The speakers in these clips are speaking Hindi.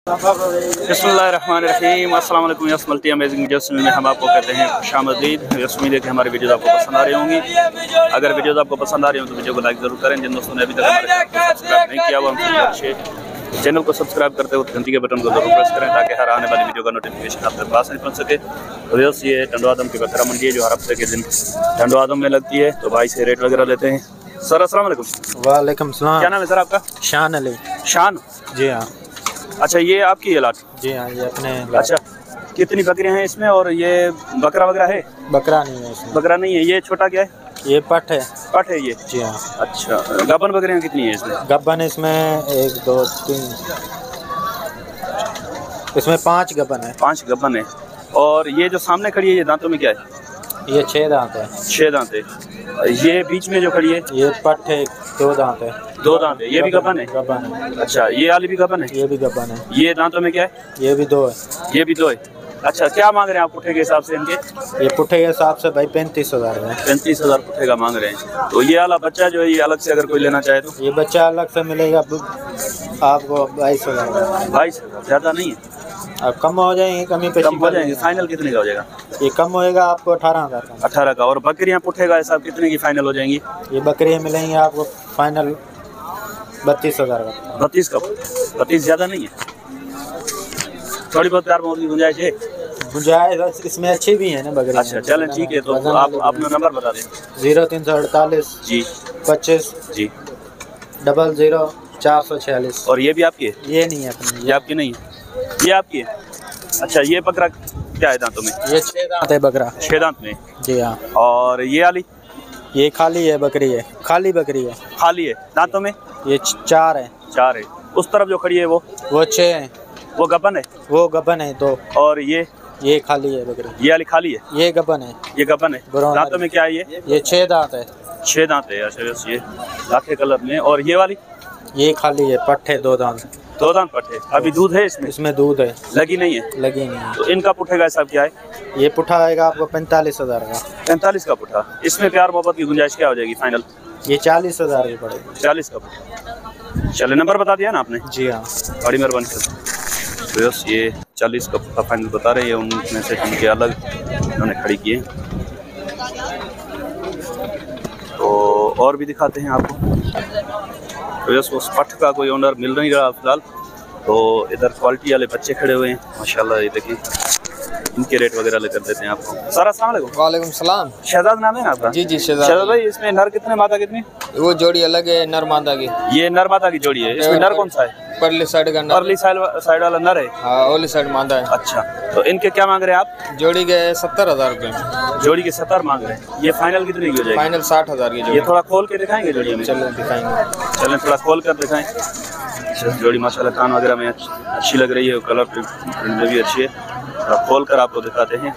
बिस्मिल्लाहिर्रहमानिर्रहीम। अस्सलाम वालेकुम। यस मल्टी अमेजिंग वीडियोस में हम आपको कहते हैं खुशामदीद। यस उम्मीद है कि हमारी वीडियोस आपको पसंद आ रही होंगी। अगर वीडियोस आपको पसंद आ रही हो तो वीडियो को लाइक जरूर करें। जिन दोस्तों ने अभी तक हमारे चैनल को सब्सक्राइब नहीं किया वो हमसे चैनल को सब्सक्राइब करते हुए घंटी के बटन को जरूर प्रेस करें ताकि हर आने वाली वीडियो का नोटिफिकेशन आपके पास नहीं पहुंच सके। तो यस ये टंडवादम की बकरा मंडी है जो हर हफ्ते के दिन टंडवादम में लगती है। तो भाई से रेट वगैरह लेते हैं। सर अस्सलाम वालेकुम। वालेकुम सलाम। क्या नाम है सर आपका? शान अली। शान जी हाँ। अच्छा ये आपकी है लाट? जी हाँ ये अपने। अच्छा कितनी बकरियां हैं इसमें और ये बकरा वगैरह है? बकरा नहीं है इसमें। बकरा नहीं है। ये छोटा क्या है? ये पट है। पट है ये? जी हाँ। अच्छा गब्बन बकरियां कितनी है इसमें? गब्बन इसमें 1 2 3 इसमें 5 गब्बन है। 5 गब्बन है। और ये जो सामने खड़ी है ये दांतों में क्या है? ये 6 दांत है। 6 दांत है। ये बीच में जो खड़ी है ये पट है 2 दांत है। 2 दांत है। ये भी गब्बन है? गब्बन है। अच्छा ये वाली भी गब्बन है? ये भी गब्बन है। ये दांतों में क्या है? ये भी 2 है। ये भी 2 है। अच्छा क्या मांग रहे हैं आप पुट्ठे के हिसाब से इनके? ये पुट्ठे के हिसाब से भाई 35,000 है। 35,000 पुट्ठे का मांग रहे हैं। तो ये वाला बच्चा जो है ये अलग से अगर कोई लेना चाहे तो? ये बच्चा अलग से मिलेगा आपको 22,000। 22,000 ज़्यादा नहीं है? अब कम हो जाएंगे, कमी पे कम हो जाएंगे। फाइनल कितने का हो जाएगा? ये कम होएगा आपको 18,000 का। 18 का। और बकरियां पुट्ठे का हिसाब कितने की फाइनल हो जाएंगी? ये बकरियां मिलेंगी आपको फाइनल 32,000 का। 32 का? 32 ज़्यादा नहीं है? थोड़ी बहुत प्यार मोहब्बत की गुंजाइश है? गुंजाइश इसमें अच्छी भी है ना बकरी। अच्छा चलें ठीक है। तो आप अपना नंबर बता दें। 0348 जी 25 जी 00 446। और ये भी आपकी है? ये नहीं है अपनी। ये आपकी नहीं है? ये आपकी है? अच्छा ये बकरा क्या है दांतों में? ये 6 दांत है बकरा। 6 दांत में? जी हाँ। और ये वाली? ये खाली है बकरी है। खाली बकरी है। खाली है। दांतों में? ये 4 है। 4 है। उस तरफ जो खड़ी है वो 6 है। वो गब्बन है? वो गब्बन है 2। और ये खाली है बकरी। ये वाली खाली है? ये गब्बन है। ये गब्बन है। दांतों में क्या है ये? ये 6 दांत है। 6 दांत है। अच्छा ये लाखे कलर में। और ये वाली? ये खाली है। पट है 2 दांत। 2 दांत पट है। अभी दूध है इसमें? इसमें दूध है। लगी नहीं है? लगी नहीं है। तो इनका पुट्ठे का हिसाब क्या है? ये पुट्ठा आएगा आपको 45,000 का। 45 का पुट्ठा। इसमें प्यार मोहब्बत की गुंजाइश क्या हो जाएगी फाइनल? ये 40,000 की पड़ेगी। 40 का पुट्ठा। चले नंबर बता दिया ना आपने? जी हाँ। बड़ी मेहरबानी सर। तो यस ये 40 का पुट्ठा फाइनल बता रहे हैं। उनमें से जिनके अलग उन्होंने खड़ी किए। तो और भी दिखाते हैं आपको। तो यस उस पट का कोई ओनर मिल नहीं रहा फिलहाल। तो इधर क्वालिटी वाले बच्चे खड़े हुए हैं माशाल्लाह। ये देखिए इनके रेट वगैरह लेकर देते हैं आपको। सर अस्सलाम वालेकुम। वालेकुम सलाम। शहजाद नाम है ना आपका? जी जी शहजाद भाई इसमें नर कितने मादा कितनी? वो जोड़ी अलग है नर मादा की। ये नर मादा की जोड़ी है। इसमें नर कौन सा है? परली साइड का नर। परली साइड वाला नर है? हाँ ओली साइड मादा है। अच्छा तो इनके क्या मांग रहे हैं आप? जोड़ी के 70,000 रुपये। जोड़ी के 70 मांग रहे हैं। ये फाइनल कितने की हो जाएगी? फाइनल 60,000 की जोड़ी। ये थोड़ा खोल के दिखाएंगे जोड़ी में? चलो दिखाएंगे। चलें थोड़ा खोल कर दिखाएं। जोड़ी माशाल्लाह कान वगैरह में अच्छी लग रही है। कलर प्रिंट में भी अच्छी है। थोड़ा खोल कर आपको दिखाते हैं।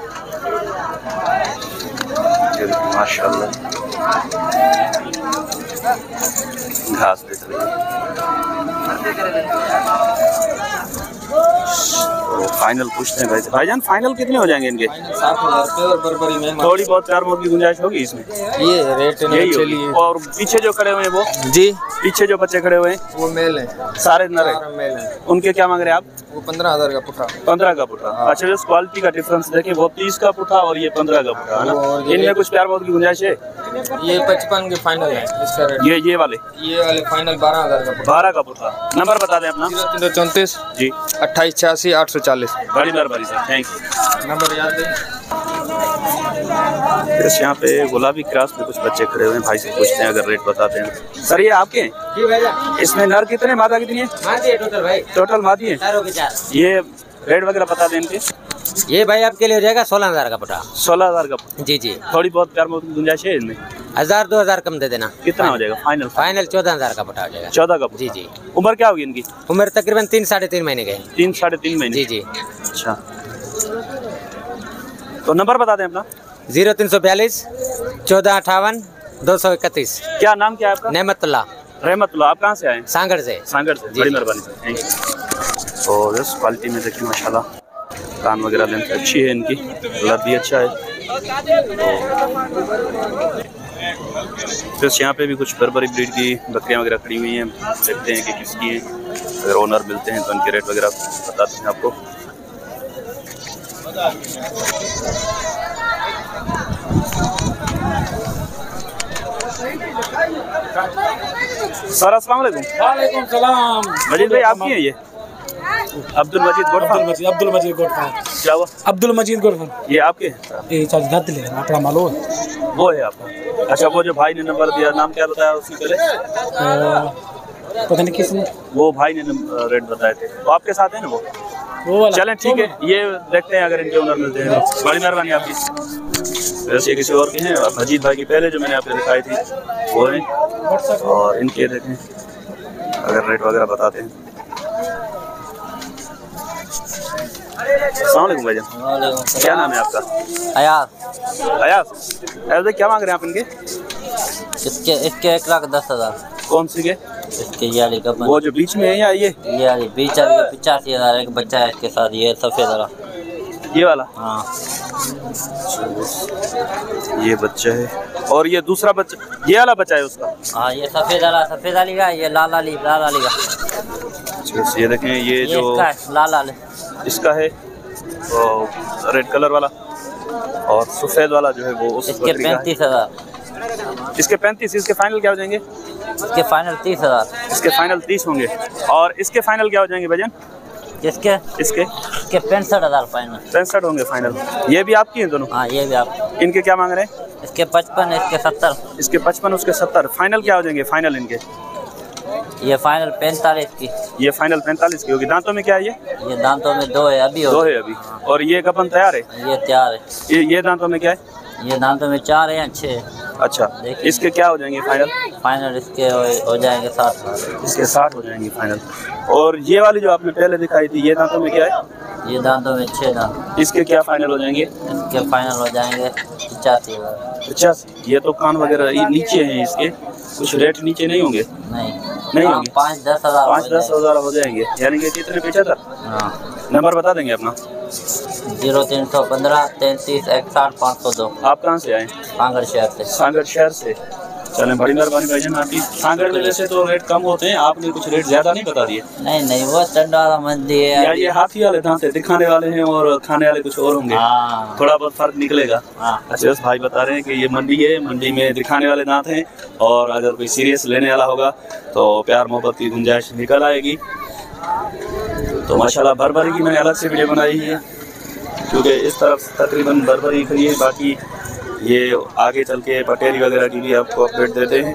माशाल्लाह घास देख रही है। तो फाइनल पूछते हैं भाईजान फाइनल कितने हो जाएंगे इनके? 60,000 रुपये। और बरबरी में थोड़ी बहुत प्यार मोहब्बत की गुंजाइश होगी इसमें? ये रेट यही चलिए। होगी। और पीछे जो खड़े हुए हैं वो? जी पीछे जो बच्चे खड़े हुए हैं वो मेल है। सारे नर है? मेल है। उनके क्या मांग रहे हैं आप? वो 15,000 का पुट्ठा। 15 का पुट्ठा। अच्छा इस क्वालिटी का डिफरेंस देखिए। वो 30 का पुट्ठा और ये 15 का पुट्ठा है ना? इनमें कुछ प्यार मोहब्बत की गुंजाइश है? ये 55 के फाइनल है इसका रेट। ये वाले? ये वाले फाइनल 12,000 का पुट्ठा। 12 का पुट्ठा। नंबर बता दें अपना। 0334 जी 2886 840। बड़ी मेहरबानी सर। Thank you. नंबर याद है। यहाँ पे गुलाबी क्रॉस में कुछ बच्चे खड़े हुए हैं। भाई से पूछते हैं अगर रेट बताते हैं। सर ये आपके हैं? जी भैया। इसमें नर कितने मादा कितनी है? मादी है टोटल भाई। टोटल मादी है? ये रेट वगैरह बता दें इनके। ये भाई आपके लिए हो जाएगा 16,000 का पुट्ठा। 16,000 का? जी जी। थोड़ी बहुत प्यार मोहब्बत की गुंजाइश है इनमें? 1,000-2,000 कम दे देना। कितना हो जाएगा फाइनल? फाइनल 14,000 का पुट्ठा हो जाएगा। 14 का? जी जी। उम्र क्या होगी इनकी? उम्र तकरीबन 3-3.5 महीने के। 3-3.5 महीने? जी जी। अच्छा तो नंबर बता दें अपना। 0342 1458 231। क्या नाम क्या है आपका? नेमतुल्लाह। रहमतुल्लाह। आप कहाँ से आए? सांगड़ से। सांगड़ से। बड़ी मेहरबानी सर। Thank you. तो इस क्वालिटी में देखिए माशाल्लाह कान वगैरह लेंथ अच्छी है इनकी। कलर भी अच्छा है। तो यहाँ पे भी कुछ बर्बरी ब्रीड की बकरियाँ वगैरह खड़ी हुई हैं। देखते हैं कि किसकी हैं। अगर ओनर मिलते हैं तो इनके रेट वगैरह बताते हैं आपको। सर अस्सलाम वालेकुम। वालेकुम सलाम। मजीद भाई आपकी है ये? अब्दुल मजीद गोटफा। क्या हुआ? अब्दुल मजीद गोटफा। ये आपके हैं? ये चार्ज घात ले अपना मालो वो है आपका? अच्छा, वो जो भाई ने नंबर दिया, नाम क्या बताया उसकी पहले? पता नहीं किसने, वो भाई ने रेट बताए थे, वो आपके साथ है ना वो वाला। चलें ठीक है, ये देखते हैं अगर इनके ओनर मिलते हैं। बड़ी मेहरबानी आपकी। वैसे किसी और के हैं, और मजीद भाई की पहले जो मैंने आपको दिखाई थी वो है, और इनके देखें अगर रेट वगैरह बताते हैं। अस्सलाम वालेकुम भाईजान, क्या नाम है आपका? अयाज। अयाज। अयाज भाई क्या मांग रहे हैं आप इनके? इसके 1,10,000। कौन सी के? इसके ये वाली कपन, वो जो बीच में है या ये वाली बीच वाली 85,000। एक बच्चा है इसके साथ, ये सफ़ेद वाला। ये वाला? हाँ, ये बच्चा है, और ये दूसरा बच्चा, ये वाला बच्चा है उसका? हाँ, ये सफ़ेद वाली का, ये लाल वाली का। अच्छा, ये देखें ये जो इसका है, लाल इसका है रेड कलर वाला, और सफ़ेद वाला जो है वो उस इसके 35,000। इसके 35। इसके फाइनल क्या हो जाएंगे? इसके फाइनल 30,000। इसके फाइनल 30 होंगे। और इसके फाइनल क्या हो जाएंगे भजन? इसके 65,000 फाइनल। 65 होंगे फाइनल। ये भी आपकी हैं दोनों? हाँ, ये भी आप। इनके क्या मांग रहे हैं? इसके 55, इसके 70। इसके 55, उसके 70। फाइनल क्या हो जाएंगे फाइनल इनके? ये फाइनल 45 की। ये फाइनल 45 की होगी। दांतों में क्या है ये? ये दांतों में 2 है, अभी 2 है अभी। और ये कपन तैयार है? ये तैयार है। ये दांतों में क्या है? ये दांतों में 4 है या 6 है। अच्छा, इसके क्या हो जाएंगे फाइनल? फाइनल इसके हो जाएंगे 60,000। इसके 60 हो जाएंगे फाइनल। और ये वाली जो आपने पहले दिखाई थी, ये दांतों में क्या है? ये दांतों में 6 दांत। इसके क्या फाइनल हो जाएंगे? इसके फाइनल हो जाएंगे 85,000। 85। ये तो कान वगैरह नीचे हैं इसके, कुछ रेट नीचे नहीं होंगे? नहीं होंगे। 5-10 हज़ार। 5-10 हज़ार हो जाएंगे, यानी कि कितने 75? हाँ। नंबर बता देंगे अपना? 0315 33 61 502। आप कहाँ से आए? सांगड़ शहर से। सांगड़ शहर से। चलें, बड़ी मेहरबानी भाईजान आपकी। सांगड़ में वैसे तो रेट कम होते हैं, आपने कुछ रेट ज़्यादा नहीं बता दिए। नहीं, वो चंडाला मंदी है। या ये हाथी वाले दांत है, दिखाने वाले हैं और खाने वाले कुछ और होंगे। हाँ। थोड़ा बहुत फर्क निकलेगा। हाँ। अच्छा, बस भाई बता रहे हैं कि ये मंडी है, मंडी में दिखाने वाले दांत हैं, और अगर कोई सीरियस लेने वाला होगा तो प्यार मोहब्बत की गुंजाइश निकल आएगी। तो माशाल्लाह बर्बरी की मैंने अलग से वीडियो बनाई है, क्योंकि इस तरफ तकरीबन बर्बरी खड़ी है, बाकी ये आगे चल के पटेरी वगैरह की भी आपको अपडेट देते हैं।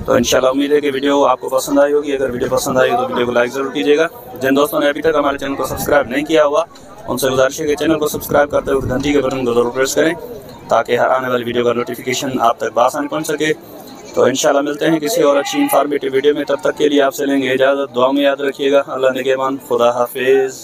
तो इंशाल्लाह उम्मीद है कि वीडियो आपको पसंद आई होगी। अगर वीडियो पसंद आई तो वीडियो को लाइक ज़रूर कीजिएगा। जिन दोस्तों ने अभी तक हमारे चैनल को सब्सक्राइब नहीं किया हुआ, उनसे गुजारिश है कि चैनल को सब्सक्राइब करते हुए घंटी के बटन को ज़रूर प्रेस करें, ताकि हर आने वाली वीडियो का नोटिफिकेशन आप तक बआसानी पहुँच सके। तो इंशाल्लाह मिलते हैं किसी और अच्छी इंफॉर्मेटिव वीडियो में। तब तक के लिए आपसे लेंगे इजाज़त। दुआ में याद रखिएगा। अल्लाह निगहबान। खुदा हाफिज़।